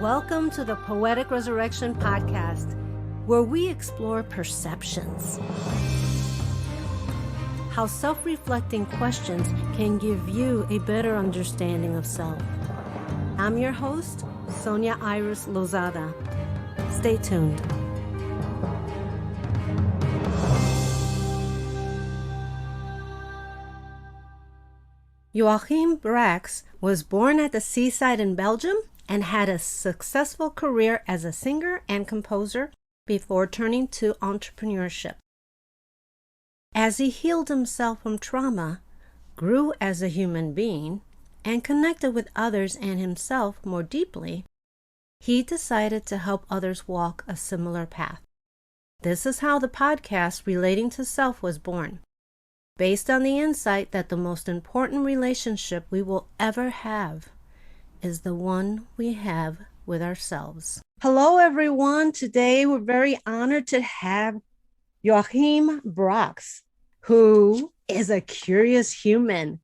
Welcome to the Poetic Resurrection Podcast, where we explore perceptions. How self-reflecting questions can give you a better understanding of self. I'm your host, Sonia Iris Lozada. Stay tuned. Joachim Brackx was born at the seaside in Belgium and had a successful career as a singer and composer before turning to entrepreneurship. As he healed himself from trauma, grew as a human being, and connected with others and himself more deeply, he decided to help others walk a similar path. This is how the podcast Relating to Self was born, based on the insight that the most important relationship we will ever have is the one we have with ourselves. Hello, everyone. Today, we're very honored to have Joachim Brackx, who is a curious human.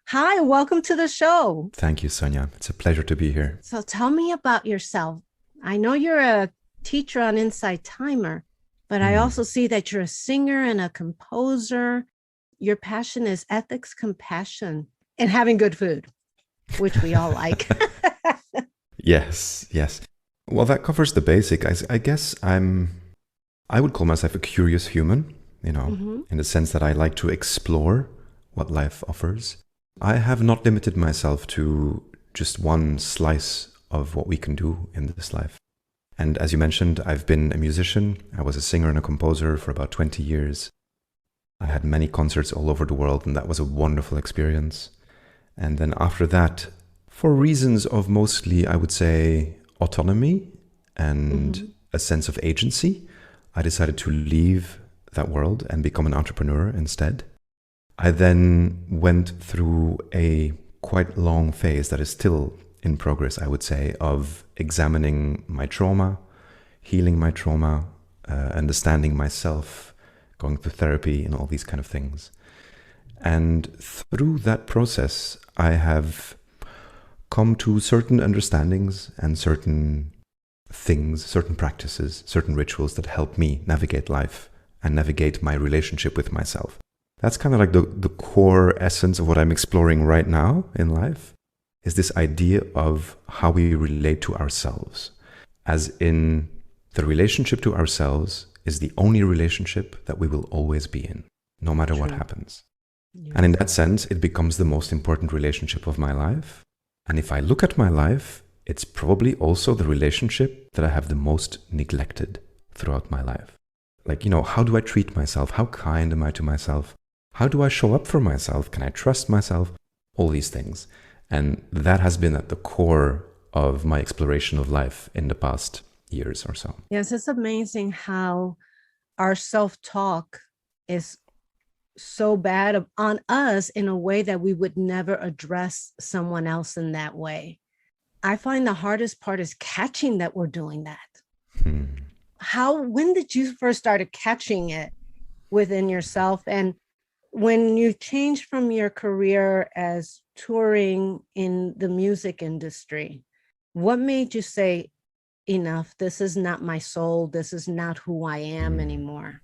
Hi, welcome to the show. Thank you, Sonia. It's a pleasure to be here. So tell me about yourself. I know you're a teacher on Inside Timer, but I also see that you're a singer and a composer. Your passion is ethics, compassion, and having good food, which we all like. Yes. Well, that covers the basic. I guess I would call myself a curious human, in the sense that I like to explore what life offers. I have not limited myself to just one slice of what we can do in this life. And as you mentioned, I've been a musician. I was a singer and a composer for about 20 years. I had many concerts all over the world, and that was a wonderful experience. And then after that, for reasons of mostly, I would say, autonomy and a sense of agency, I decided to leave that world and become an entrepreneur instead. I then went through a quite long phase that is still in progress, I would say, of examining my trauma, healing my trauma, understanding myself, going through therapy and all these kind of things. And through that process, I have come to certain understandings and certain things, certain practices, certain rituals that help me navigate life and navigate my relationship with myself. That's kind of like the core essence of what I'm exploring right now in life, is this idea of how we relate to ourselves. As in, the relationship to ourselves is the only relationship that we will always be in, no matter what happens. Yeah. And in that sense, it becomes the most important relationship of my life. And if I look at my life, it's probably also the relationship that I have the most neglected throughout my life. Like, how do I treat myself? How kind am I to myself? How do I show up for myself? Can I trust myself? All these things. And that has been at the core of my exploration of life in the past years or so. Yes, it's amazing how our self-talk is so bad on us in a way that we would never address someone else in that way. I find the hardest part is catching that we're doing that. When did you first started catching it within yourself? And when you changed from your career as touring in the music industry, what made you say, enough, this is not my soul, this is not who I am anymore?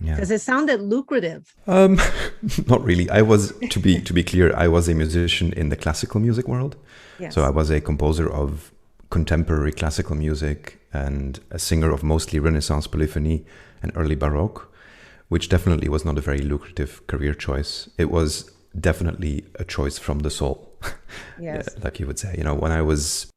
Because it sounded lucrative. Not really. I was, to be clear, I was a musician in the classical music world. Yes. So I was a composer of contemporary classical music and a singer of mostly Renaissance polyphony and early Baroque, which definitely was not a very lucrative career choice. It was definitely a choice from the soul. Yes. Like you would say, when I was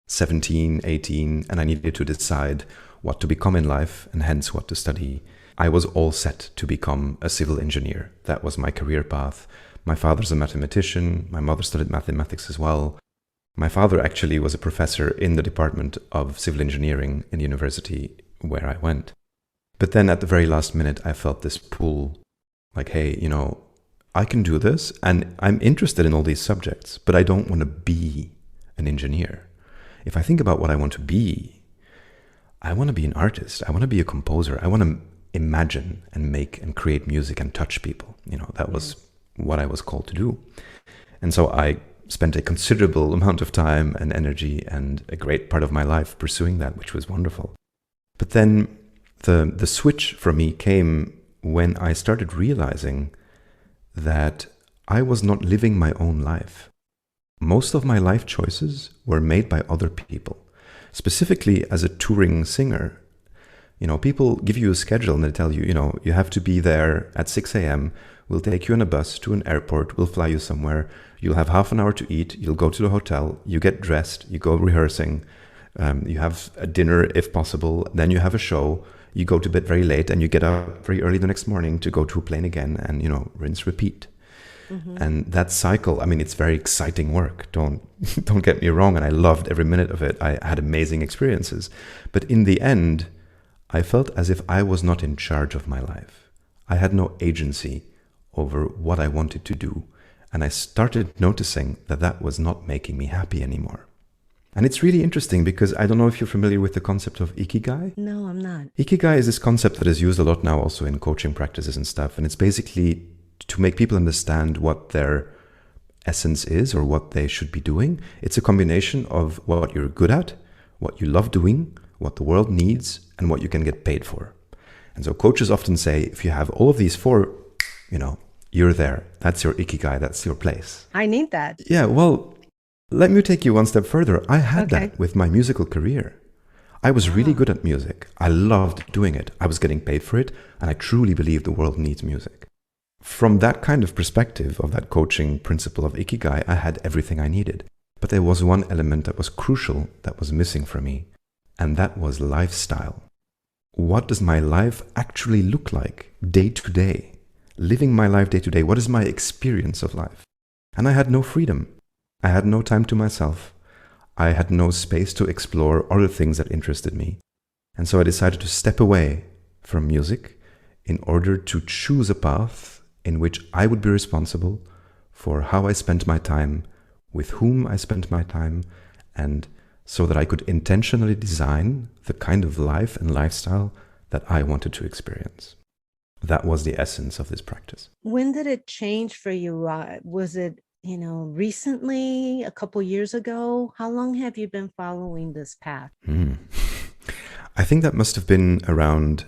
17, 18, and I needed to decide what to become in life and hence what to study, I was all set to become a civil engineer. That was my career path. My father's a mathematician. My mother studied mathematics as well. My father actually was a professor in the department of civil engineering in the university where I went. But then at the very last minute, I felt this pull, like, hey, I can do this and I'm interested in all these subjects, but I don't want to be an engineer. If I think about what I want to be, I want to be an artist. I want to be a composer. I want to imagine and make and create music and touch people. That was what I was called to do. And so I spent a considerable amount of time and energy and a great part of my life pursuing that, which was wonderful. But then the switch for me came when I started realizing that I was not living my own life. Most of my life choices were made by other people. Specifically as a touring singer, people give you a schedule and they tell you, you have to be there at 6 a.m. We'll take you on a bus to an airport. We'll fly you somewhere. You'll have half an hour to eat. You'll go to the hotel. You get dressed. You go rehearsing. You have a dinner if possible. Then you have a show. You go to bed very late and you get up very early the next morning to go to a plane again and, rinse, repeat. Mm-hmm. And that cycle, it's very exciting work. Don't get me wrong. And I loved every minute of it. I had amazing experiences. But in the end, I felt as if I was not in charge of my life. I had no agency over what I wanted to do. And I started noticing that was not making me happy anymore. And it's really interesting because I don't know if you're familiar with the concept of ikigai. No, I'm not. Ikigai is this concept that is used a lot now also in coaching practices and stuff. And it's basically to make people understand what their essence is or what they should be doing. It's a combination of what you're good at, what you love doing, what the world needs, and what you can get paid for. And so coaches often say, if you have all of these four, you're there. That's your ikigai. That's your place. I need that. Yeah, well, let me take you one step further. I had that with my musical career. I was really good at music. I loved doing it. I was getting paid for it. And I truly believe the world needs music. From that kind of perspective of that coaching principle of ikigai, I had everything I needed. But there was one element that was crucial that was missing for me. And that was lifestyle. What does my life actually look like day to day? Living my life day to day. What is my experience of life? And I had no freedom. I had no time to myself. I had no space to explore other things that interested me. And so I decided to step away from music in order to choose a path in which I would be responsible for how I spent my time, with whom I spent my time, and so that I could intentionally design the kind of life and lifestyle that I wanted to experience. That was the essence of this practice. When did it change for you? Was it recently, a couple years ago? How long have you been following this path? I think that must have been around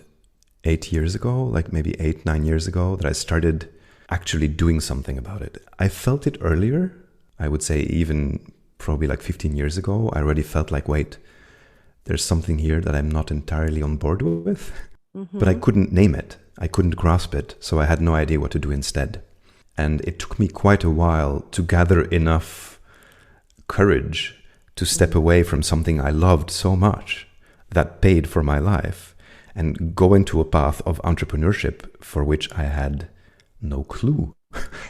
8 years ago, like maybe 8-9 years ago, that I started actually doing something about it. I felt it earlier. I would say even probably like 15 years ago. I already felt like, wait, there's something here that I'm not entirely on board with. Mm-hmm. But I couldn't name it. I couldn't grasp it. So I had no idea what to do instead. And it took me quite a while to gather enough courage to step away from something I loved so much that paid for my life and go into a path of entrepreneurship for which I had no clue.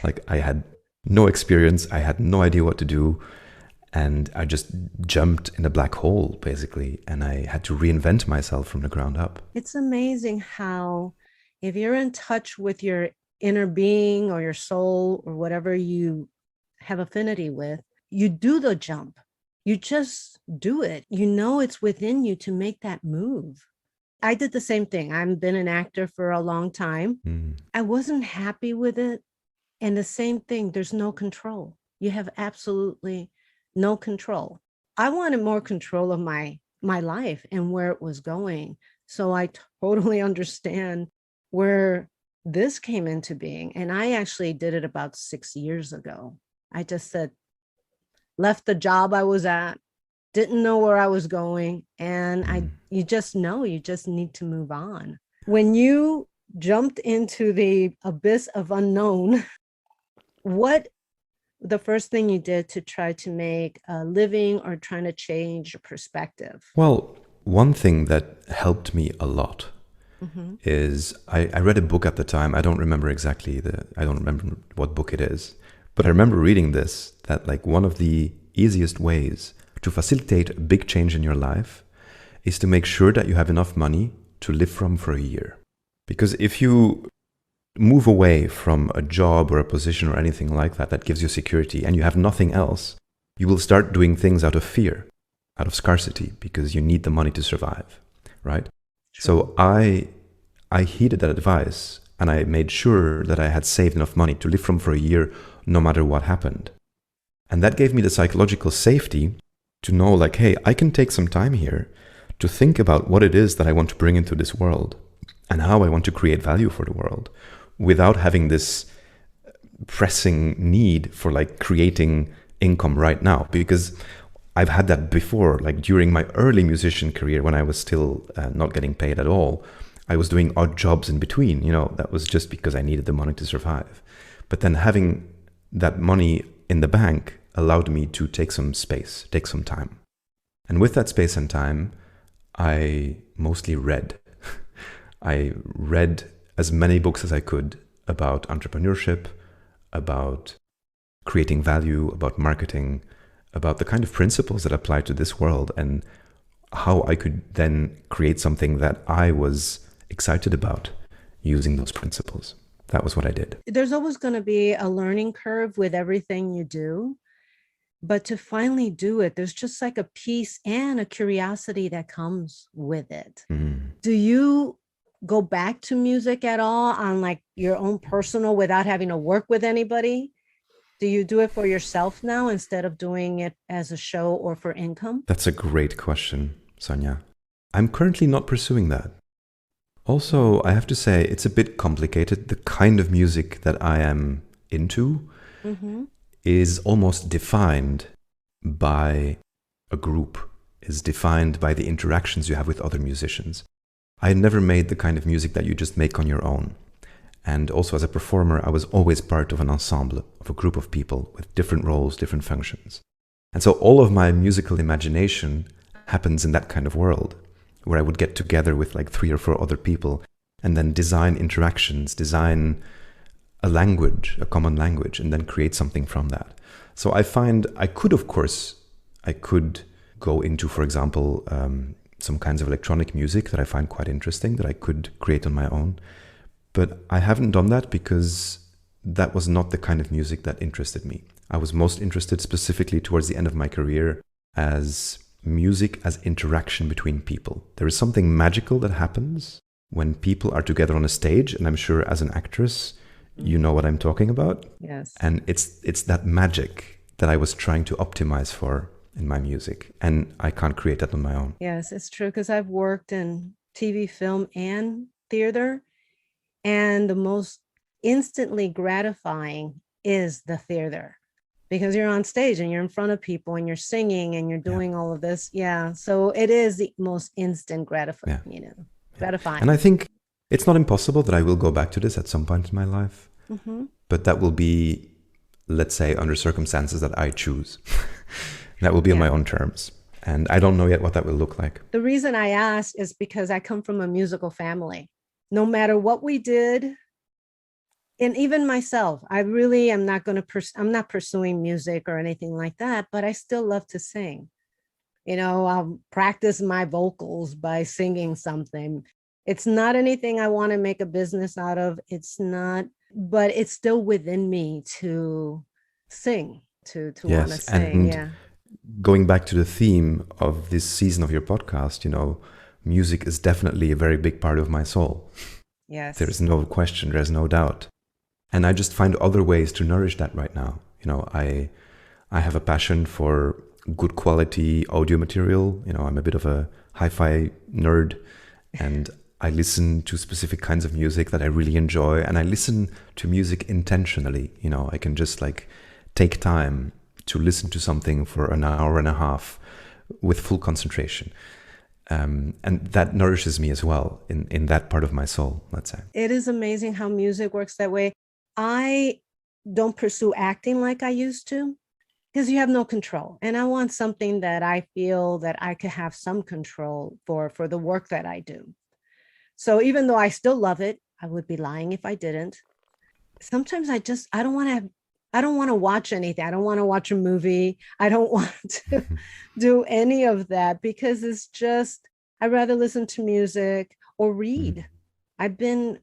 Like I had no experience. I had no idea what to do. And I just jumped in a black hole, basically. And I had to reinvent myself from the ground up. It's amazing how if you're in touch with your inner being or your soul or whatever you have affinity with, you do the jump. You just do it. It's within you to make that move. I did the same thing. I've been an actor for a long time. I wasn't happy with it. And the same thing, there's no control. You have absolutely no control. I wanted more control of my life and where it was going. So I totally understand where this came into being. And I actually did it about 6 years ago. I just said, left the job I was at, didn't know where I was going. And you just need to move on. When you jumped into the abyss of unknown, what the first thing you did to try to make a living or trying to change your perspective? Well, one thing that helped me a lot is I read a book at the time. I don't remember what book it is, but I remember reading this, that like one of the easiest ways to facilitate a big change in your life is to make sure that you have enough money to live from for a year. Because if you move away from a job or a position or anything like that gives you security and you have nothing else, you will start doing things out of fear, out of scarcity, because you need the money to survive, right? So I heeded that advice and I made sure that I had saved enough money to live from for a year no matter what happened. And that gave me the psychological safety to know like, hey, I can take some time here to think about what it is that I want to bring into this world and how I want to create value for the world without having this pressing need for like creating income right now. Because I've had that before, like during my early musician career when I was still not getting paid at all. I was doing odd jobs in between, that was just because I needed the money to survive. But then having that money in the bank allowed me to take some space, take some time. And with that space and time, I mostly read. I read as many books as I could about entrepreneurship, about creating value, about marketing, about the kind of principles that apply to this world and how I could then create something that I was excited about using those principles. That was what I did. There's always going to be a learning curve with everything you do. But to finally do it, there's just like a peace and a curiosity that comes with it. Do you go back to music at all on like your own personal without having to work with anybody? Do you do it for yourself now instead of doing it as a show or for income? That's a great question, Sonia. I'm currently not pursuing that. Also, I have to say, it's a bit complicated. The kind of music that I am into is almost defined by a group, is defined by the interactions you have with other musicians. I never made the kind of music that you just make on your own. And also as a performer, I was always part of an ensemble, of a group of people with different roles, different functions. And so all of my musical imagination happens in that kind of world, where I would get together with like 3 or 4 other people and then design interactions, design a language, a common language, and then create something from that. So I find I could go into, for example, some kinds of electronic music that I find quite interesting that I could create on my own. But I haven't done that because that was not the kind of music that interested me. I was most interested specifically towards the end of my career as music as interaction between people. There is something magical that happens when people are together on a stage, and I'm sure as an actress, you know what I'm talking about. Yes. And it's that magic that I was trying to optimize for in my music, and I can't create that on my own. Yes, it's true, because I've worked in TV, film, and theater, and the most instantly gratifying is the theater, because you're on stage and you're in front of people and you're singing and you're doing all of this. Yeah. So it is the most instant gratifying, gratifying. And I think it's not impossible that I will go back to this at some point in my life, but that will be, let's say, under circumstances that I choose. That will be on my own terms. And I don't know yet what that will look like. The reason I asked is because I come from a musical family. No matter what we did, and even myself, I really am not going to, I'm not pursuing music or anything like that, but I still love to sing. I'll practice my vocals by singing something. It's not anything I want to make a business out of. It's not, but it's still within me to sing, to want to sing. And going back to the theme of this season of your podcast, music is definitely a very big part of my soul. Yes. There's no question, there's no doubt. And I just find other ways to nourish that right now. I have a passion for good quality audio material. I'm a bit of a hi-fi nerd, and I listen to specific kinds of music that I really enjoy, and I listen to music intentionally. I can just like take time to listen to something for an hour and a half with full concentration. And that nourishes me as well in that part of my soul, let's say. It is amazing how music works that way. I don't pursue acting like I used to, because you have no control. And I want something that I feel that I could have some control for the work that I do. So even though I still love it, I would be lying if I didn't. Sometimes I don't want to watch anything. I don't want to watch a movie. I don't want to do any of that, because it's just, I'd rather listen to music or read. I've been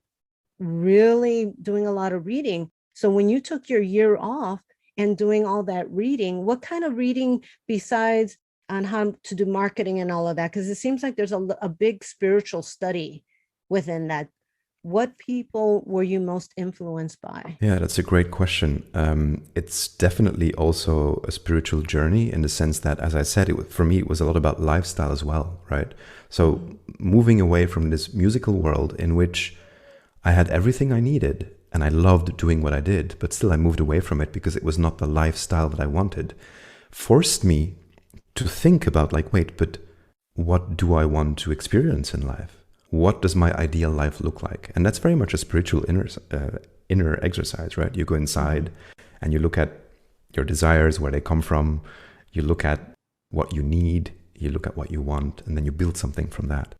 really doing a lot of reading. So when you took your year off and doing all that reading, what kind of reading besides on how to do marketing and all of that? Because it seems like there's a big spiritual study within that What people were you most influenced by? Yeah, that's a great question. It's definitely also a spiritual journey in the sense that, as I said, for me, it was a lot about lifestyle as well, right? So moving away from this musical world in which I had everything I needed and I loved doing what I did, but still I moved away from it because it was not the lifestyle that I wanted, forced me to think about like, wait, but what do I want to experience in life? What does my ideal life look like? And that's very much a spiritual inner exercise, right? You go inside and you look at your desires, where they come from. You look at what you need, you look at what you want, and then you build something from that.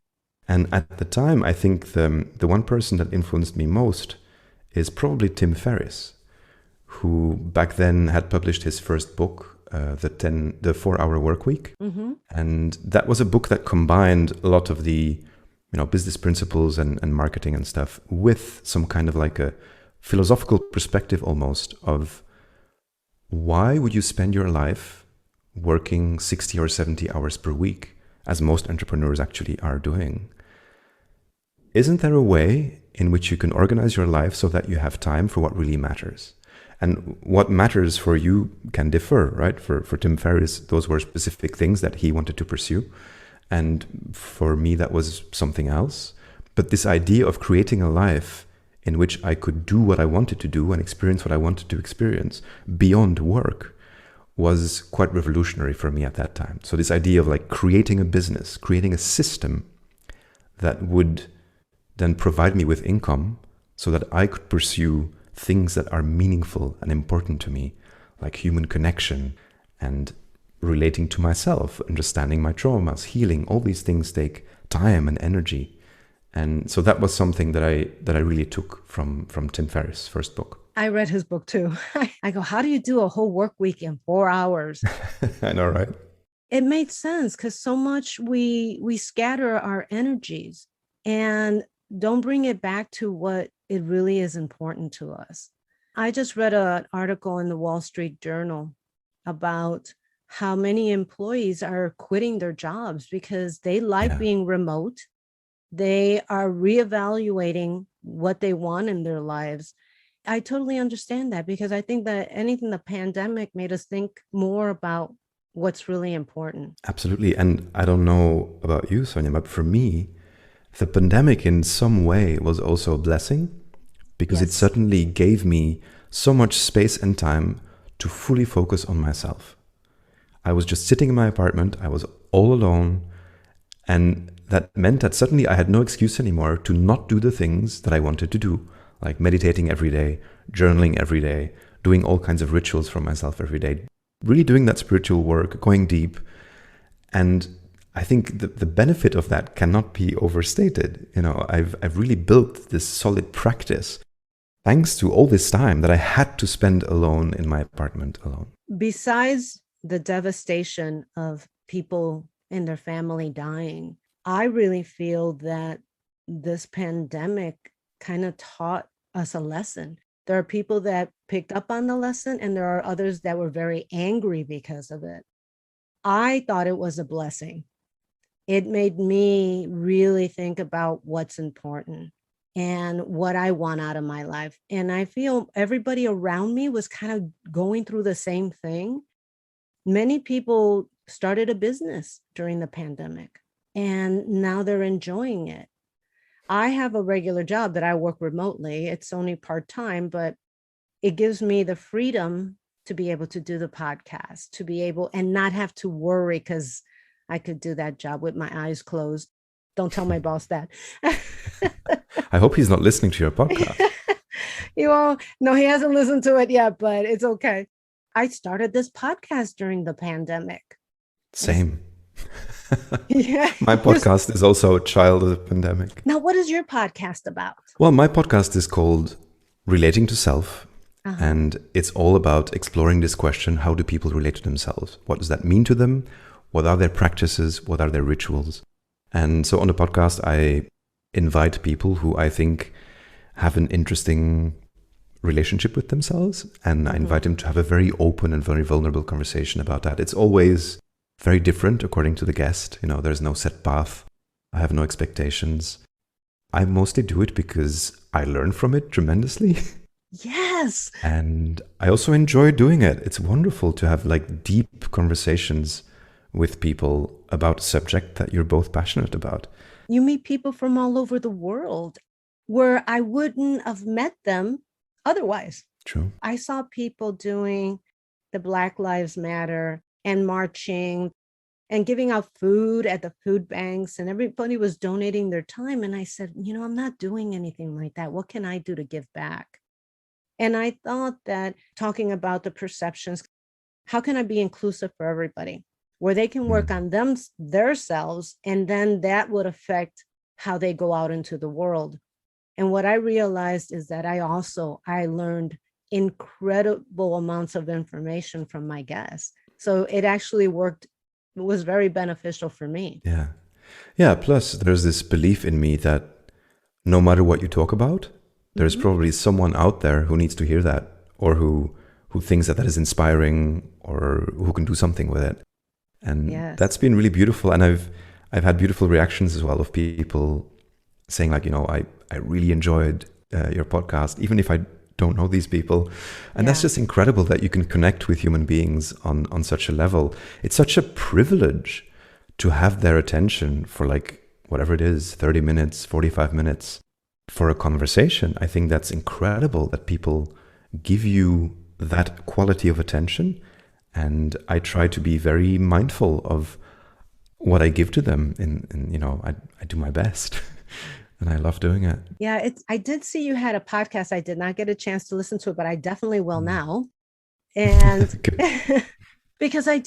And at the time, I think the one person that influenced me most is probably Tim Ferriss, who back then had published his first book, the 4-Hour Work Week. And that was a book that combined a lot of the business principles and marketing and stuff with some kind of like a philosophical perspective almost of why would you spend your life working 60 or 70 hours per week, as most entrepreneurs actually are doing? Isn't there a way in which you can organize your life so that you have time for what really matters? And what matters for you can differ, right? For Tim Ferriss, those were specific things that he wanted to pursue. And for me, that was something else. But this idea of creating a life in which I could do what I wanted to do and experience what I wanted to experience beyond work was quite revolutionary for me at that time. So this idea of like creating a business, creating a system that would then provide me with income so that I could pursue things that are meaningful and important to me, like human connection and relating to myself, understanding my traumas, healing. All these things take time and energy. And so that was something that I really took from Tim Ferriss' first book. I read his book too. I go, how do you do a whole work week in 4 hours? I know, right? It made sense because so much we scatter our energies and don't bring it back to what it really is important to us. I just read an article in the Wall Street Journal about how many employees are quitting their jobs because they like being remote. They are reevaluating what they want in their lives. I totally understand that because I think that the pandemic made us think more about what's really important. Absolutely. And I don't know about you, Sonia, but for me, the pandemic in some way was also a blessing because it certainly gave me so much space and time to fully focus on myself. I was just sitting in my apartment. I was all alone. And that meant that suddenly I had no excuse anymore to not do the things that I wanted to do, like meditating every day, journaling every day, doing all kinds of rituals for myself every day, really doing that spiritual work, going deep. And I think the benefit of that cannot be overstated. I've really built this solid practice thanks to all this time that I had to spend alone in my apartment alone. Besides the devastation of people and their family dying, I really feel that this pandemic kind of taught us a lesson. There are people that picked up on the lesson, and there are others that were very angry because of it. I thought it was a blessing. It made me really think about what's important and what I want out of my life. And I feel everybody around me was kind of going through the same thing. Many people started a business during the pandemic, and now they're enjoying it. I have a regular job that I work remotely. It's only part-time, but it gives me the freedom to be able to do the podcast, to be able and not have to worry, because I could do that job with my eyes closed. Don't tell my boss that. I hope he's not listening to your podcast. No, he hasn't listened to it yet, but it's okay. I started this podcast during the pandemic. Same. My podcast is also a child of the pandemic. Now, what is your podcast about? Well, my podcast is called Relating to Self. And it's all about exploring this question: how do people relate to themselves? What does that mean to them? What are their practices? What are their rituals? And so on the podcast, I invite people who I think have an interesting relationship with themselves. And I invite them to have a very open and very vulnerable conversation about that. It's always very different according to the guest. There's no set path. I have no expectations. I mostly do it because I learn from it tremendously. Yes. And I also enjoy doing it. It's wonderful to have like deep conversations with people about a subject that you're both passionate about. You meet people from all over the world where I wouldn't have met them otherwise. True. I saw people doing the Black Lives Matter and marching and giving out food at the food banks, and everybody was donating their time. And I said, I'm not doing anything like that. What can I do to give back? And I thought that talking about the perceptions, how can I be inclusive for everybody, where they can work on themselves, and then that would affect how they go out into the world. And what I realized is that I learned incredible amounts of information from my guests. So it actually worked. It was very beneficial for me. Yeah. Yeah. Plus, there's this belief in me that no matter what you talk about, there's probably someone out there who needs to hear that, or who thinks that is inspiring, or who can do something with it. And that's been really beautiful. And I've had beautiful reactions as well of people saying like, I really enjoyed your podcast, even if I don't know these people. And that's just incredible that you can connect with human beings on such a level. It's such a privilege to have their attention for like whatever it is, 30 minutes, 45 minutes for a conversation. I think that's incredible that people give you that quality of attention. And I try to be very mindful of what I give to them. And I do my best. And I love doing it. Yeah, I did see you had a podcast. I did not get a chance to listen to it, but I definitely will now. And because I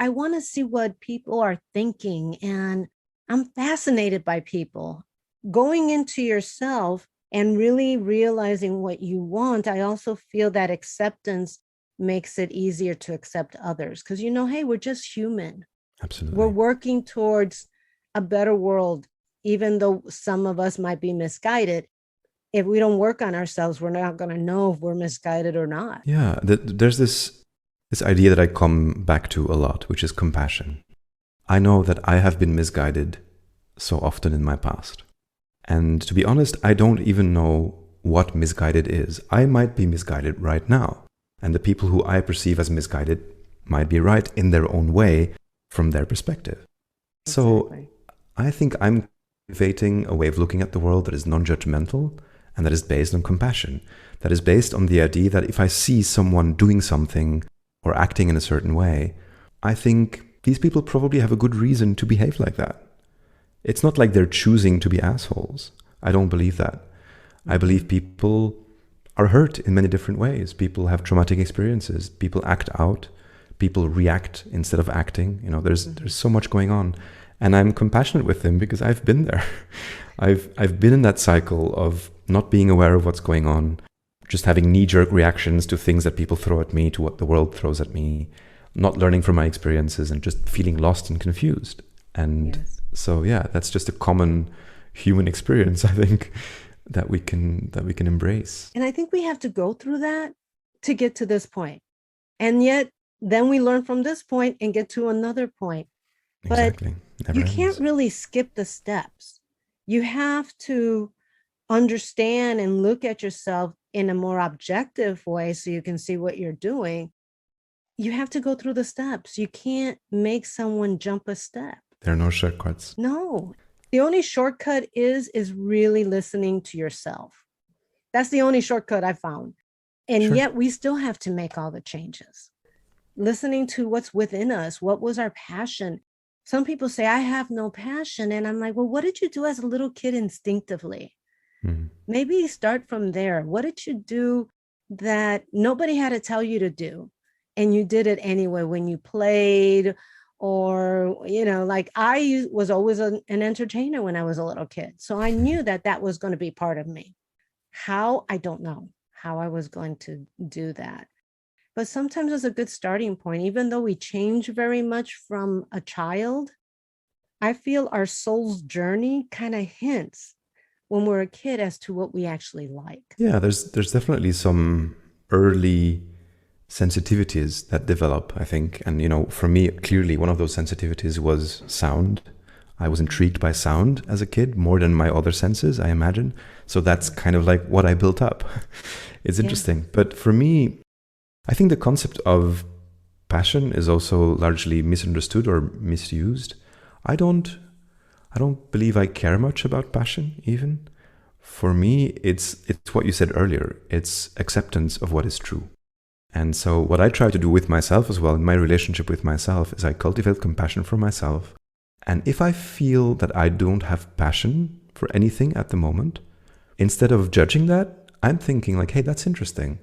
want to see what people are thinking. And I'm fascinated by people. Going into yourself and really realizing what you want, I also feel that acceptance makes it easier to accept others. Because, hey, we're just human. Absolutely. We're working towards a better world. Even though some of us might be misguided, if we don't work on ourselves, we're not going to know if we're misguided or not. Yeah, there's this idea that I come back to a lot, which is compassion. I know that I have been misguided so often in my past. And to be honest, I don't even know what misguided is. I might be misguided right now. And the people who I perceive as misguided might be right in their own way from their perspective. Exactly. So I think I'm cultivating a way of looking at the world that is non-judgmental and that is based on compassion, that is based on the idea that if I see someone doing something or acting in a certain way, I think these people probably have a good reason to behave like that. It's not like they're choosing to be assholes. I don't believe that. I believe people are hurt in many different ways. People have traumatic experiences. People act out. People react instead of acting. There's so much going on. And I'm compassionate with them because I've been there. I've been in that cycle of not being aware of what's going on, just having knee-jerk reactions to things that people throw at me, to what the world throws at me, not learning from my experiences and just feeling lost and confused. And so, that's just a common human experience, I think, that we can embrace. And I think we have to go through that to get to this point. And yet then we learn from this point and get to another point. Exactly. But you can't really skip the steps. You have to understand and look at yourself in a more objective way so you can see what you're doing. You have to go through the steps. You can't make someone jump a step. There are no shortcuts. No. The only shortcut is really listening to yourself. That's the only shortcut I found. And yet we still have to make all the changes. Listening to what's within us. What was our passion? Some people say, I have no passion. And I'm like, well, what did you do as a little kid instinctively? Maybe start from there. What did you do that nobody had to tell you to do? And you did it anyway when you played, or, like I was always an entertainer when I was a little kid. So I knew that was going to be part of me. How? I don't know how I was going to do that. But sometimes it's a good starting point. Even though we change very much from a child, I feel our soul's journey kind of hints when we're a kid as to what we actually like. Yeah, there's definitely some early sensitivities that develop, I think. And, for me, clearly one of those sensitivities was sound. I was intrigued by sound as a kid more than my other senses, I imagine. So that's kind of like what I built up. It's interesting. But for me, I think the concept of passion is also largely misunderstood or misused. I don't believe I care much about passion even. For me, it's what you said earlier. It's acceptance of what is true. And so what I try to do with myself as well, in my relationship with myself, is I cultivate compassion for myself. And if I feel that I don't have passion for anything at the moment, instead of judging that, I'm thinking like, hey, that's interesting.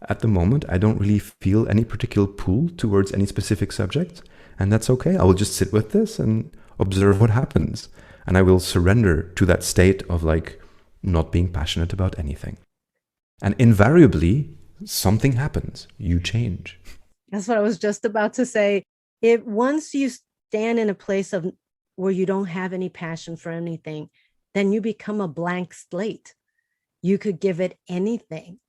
At the moment, I don't really feel any particular pull towards any specific subject. And that's okay. I will just sit with this and observe what happens. And I will surrender to that state of like not being passionate about anything. And invariably, something happens. You change. That's what I was just about to say. If once you stand in a place of where you don't have any passion for anything, then you become a blank slate. You could give it anything.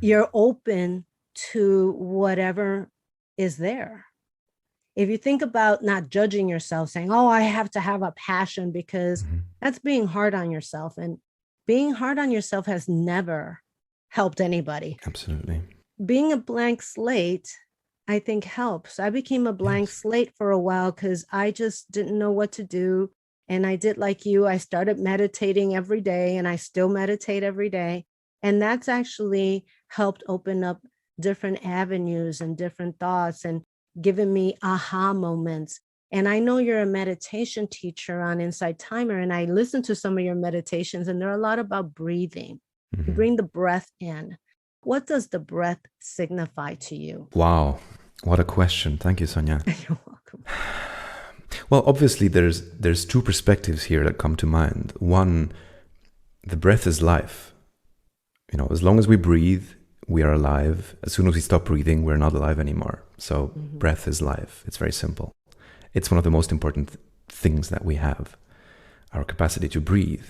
You're open to whatever is there. If you think about not judging yourself, saying, oh, I have to have a passion, because that's being hard on yourself. And being hard on yourself has never helped anybody. Absolutely. Being a blank slate, I think, helps. I became a blank slate for a while because I just didn't know what to do. And I did like you. I started meditating every day, and I still meditate every day. And that's actually helped open up different avenues and different thoughts and given me aha moments. And I know you're a meditation teacher on Inside Timer, and I listen to some of your meditations, and they're a lot about breathing. You bring the breath in. What does the breath signify to you? Wow, what a question. Thank you, Sonia. You're welcome. Well, obviously there's two perspectives here that come to mind. One, the breath is life. You know, as long as we breathe, we are alive. As soon as we stop breathing, we're not alive anymore. So breath is life. It's very simple. It's one of the most important things that we have, our capacity to breathe.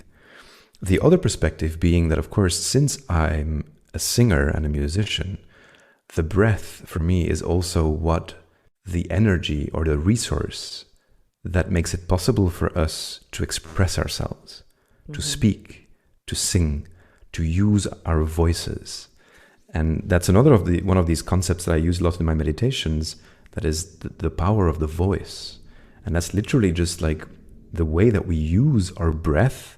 The other perspective being that, of course, since I'm a singer and a musician, the breath for me is also what the energy or the resource that makes it possible for us to express ourselves, to speak, to sing, to use our voices. And that's one of these concepts that I use a lot in my meditations, that is the power of the voice. And that's literally just like the way that we use our breath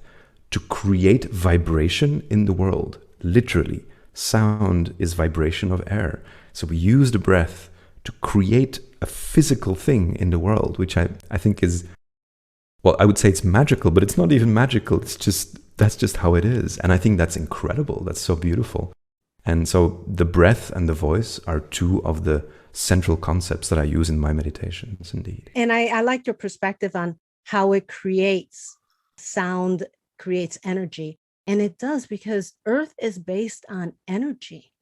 to create vibration in the world. Literally, sound is vibration of air. So we use the breath to create a physical thing in the world, which I think is, well, I would say it's magical, but it's not even magical. That's just how it is. And I think that's incredible. That's so beautiful. And so the breath and the voice are two of the central concepts that I use in my meditations, indeed. And I like your perspective on how it creates sound, creates energy. And it does, because Earth is based on energy.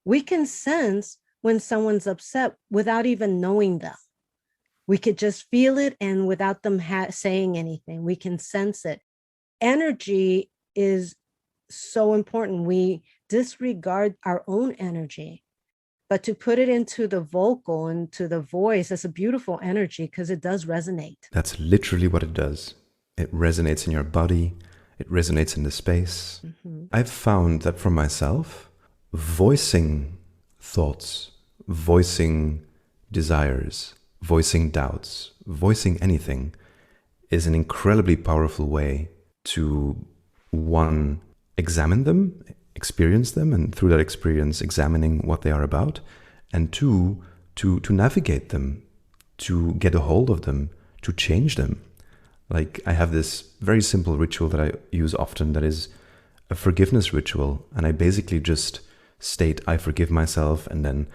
We can sense when someone's upset without even knowing them. We could just feel it, and without them saying anything, we can sense it. Energy is so important. We disregard our own energy, but to put it into the vocal and to the voice, it's a beautiful energy because it does resonate. That's literally what it does. It resonates in your body. It resonates in the space. I've found that for myself, voicing thoughts, voicing desires, voicing doubts, voicing anything is an incredibly powerful way to, one, examine them, experience them, and through that experience, examining what they are about, and two, to navigate them, to get a hold of them, to change them. Like, I have this very simple ritual that I use often that is a forgiveness ritual, and I basically just state, I forgive myself, and then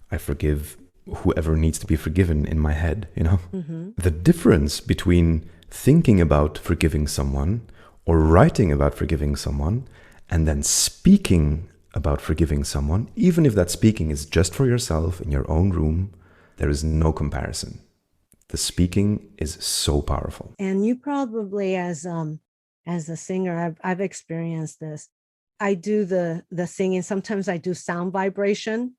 I forgive whoever needs to be forgiven in my head, you know? The difference between thinking about forgiving someone or writing about forgiving someone and then speaking about forgiving someone, even if that speaking is just for yourself in your own room, there is no comparison. The speaking is so powerful. And you probably, as a singer, I've experienced this. I do the singing. Sometimes I do sound vibration,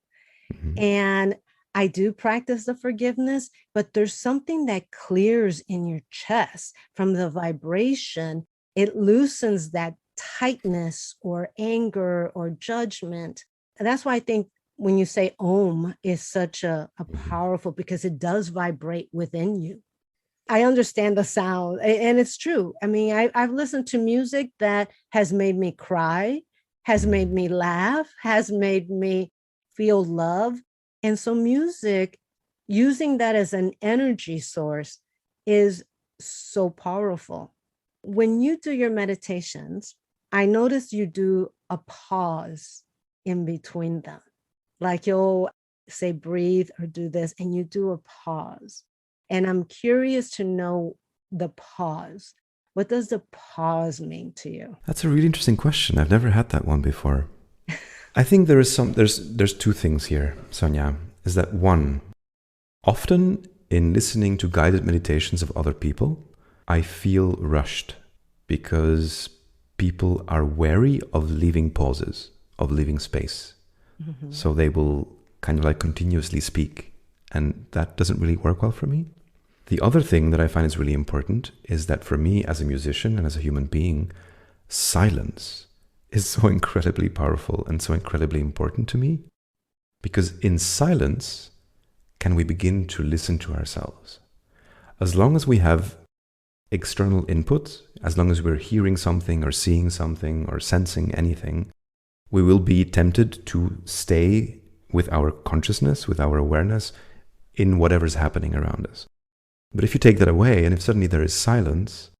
and I do practice the forgiveness, but there's something that clears in your chest from the vibration. It loosens that tightness or anger or judgment. And that's why I think when you say Om is such a powerful, because it does vibrate within you. I understand the sound, and it's true. I mean, I've listened to music that has made me cry, has made me laugh, has made me feel love. And so music, using that as an energy source is so powerful. When you do your meditations, I notice you do a pause in between them. Like you'll say breathe or do this, and you do a pause. And I'm curious to know the pause. What does the pause mean to you? That's a really interesting question. I've never had that one before. I think there's two things here, Sonia. Is that one, often in listening to guided meditations of other people, I feel rushed because people are wary of leaving pauses, of leaving space. Mm-hmm. So they will kind of like continuously speak. And that doesn't really work well for me. The other thing that I find is really important is that for me as a musician and as a human being, silence is so incredibly powerful and so incredibly important to me. Because in silence, can we begin to listen to ourselves? As long as we have external input, as long as we're hearing something or seeing something or sensing anything, we will be tempted to stay with our consciousness, with our awareness, in whatever's happening around us. But if you take that away, and if suddenly there is silence,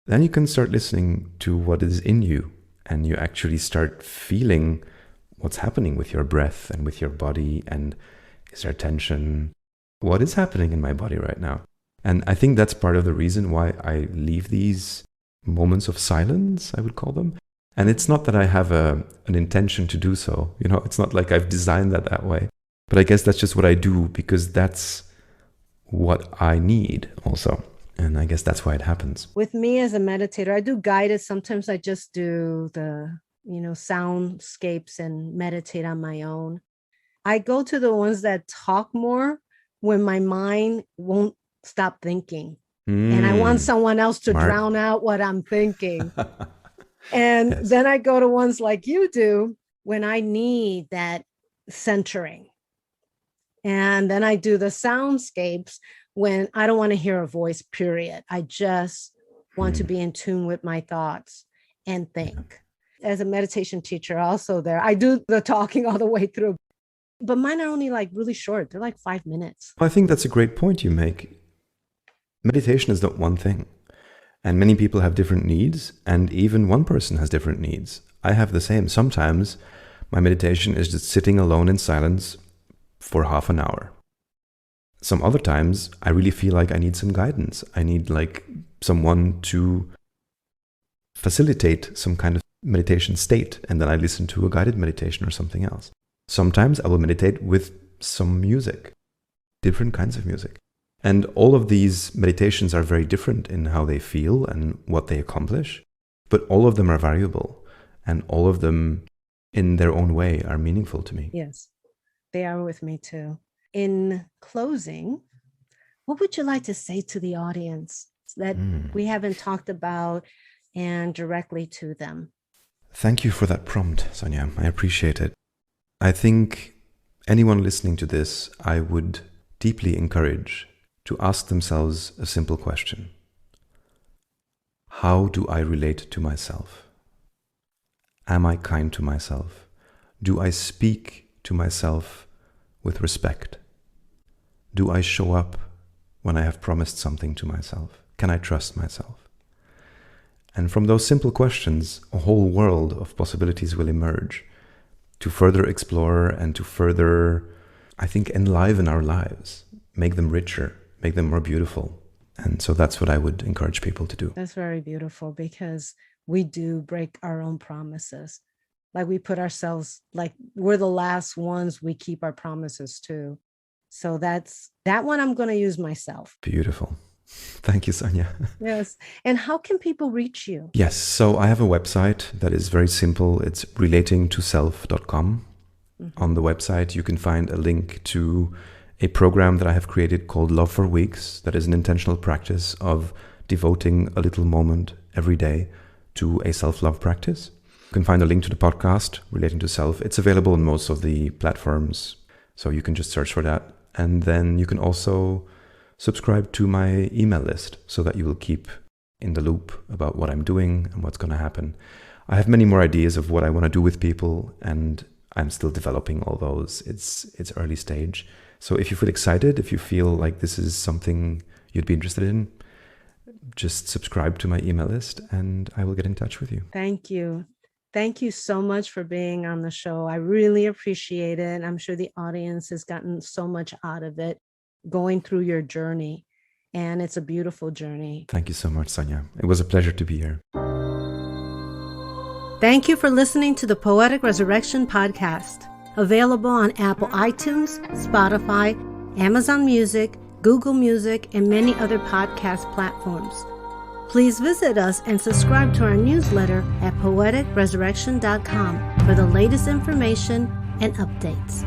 then you can start listening to what is in you, and you actually start feeling what's happening with your breath and with your body, and is there tension? What is happening in my body right now? And I think that's part of the reason why I leave these moments of silence, I would call them. And it's not that I have an intention to do so. You know, it's not like I've designed that way. But I guess that's just what I do because that's what I need also. And I guess that's why it happens. With me as a meditator, I do guided. Sometimes I just do the, soundscapes and meditate on my own. I go to the ones that talk more when my mind won't stop thinking. And I want someone else to drown out what I'm thinking. And yes. Then I go to ones like you do when I need that centering. And then I do the soundscapes when I don't want to hear a voice, period. I just want to be in tune with my thoughts and think. As a meditation teacher also there, I do the talking all the way through. But mine are only like really short. They're like 5 minutes. I think that's a great point you make. Meditation is not one thing. And many people have different needs. And even one person has different needs. I have the same. Sometimes my meditation is just sitting alone in silence for half an hour. Some other times I really feel like I need some guidance. I need like someone to facilitate some kind of meditation state, and then I listen to a guided meditation or something else. Sometimes I will meditate with some music, different kinds of music. And all of these meditations are very different in how they feel and what they accomplish, but all of them are valuable, and all of them in their own way are meaningful to me. Yes. They are with me too. In closing, what would you like to say to the audience that we haven't talked about and directly to them? Thank you for that prompt, Sonia. I appreciate it. I think anyone listening to this, I would deeply encourage to ask themselves a simple question. How do I relate to myself? Am I kind to myself? Do I speak to myself with respect? Do I show up when I have promised something to myself? Can I trust myself? And from those simple questions, a whole world of possibilities will emerge to further explore and to further, I think, enliven our lives, make them richer, make them more beautiful. And so that's what I would encourage people to do. That's very beautiful because we do break our own promises. Like we put ourselves, like we're the last ones we keep our promises to. So that one I'm going to use myself. Beautiful. Thank you, Sonia. Yes. And how can people reach you? Yes. So I have a website that is very simple. It's relatingtoself.com. On the website, you can find a link to a program that I have created called Love for Weeks. That is an intentional practice of devoting a little moment every day to a self-love practice. You can find a link to the podcast relating to self. It's available on most of the platforms, so you can just search for that. And then you can also subscribe to my email list so that you will keep in the loop about what I'm doing and what's going to happen. I have many more ideas of what I want to do with people, and I'm still developing all those. It's early stage. So if you feel excited, if you feel like this is something you'd be interested in, just subscribe to my email list and I will get in touch with you. Thank you. Thank you so much for being on the show. I really appreciate it. I'm sure the audience has gotten so much out of it, going through your journey. And it's a beautiful journey. Thank you so much, Sonia. It was a pleasure to be here. Thank you for listening to the Poetic Resurrection podcast, available on Apple iTunes, Spotify, Amazon Music, Google Music, and many other podcast platforms. Please visit us and subscribe to our newsletter at poeticresurrection.com for the latest information and updates.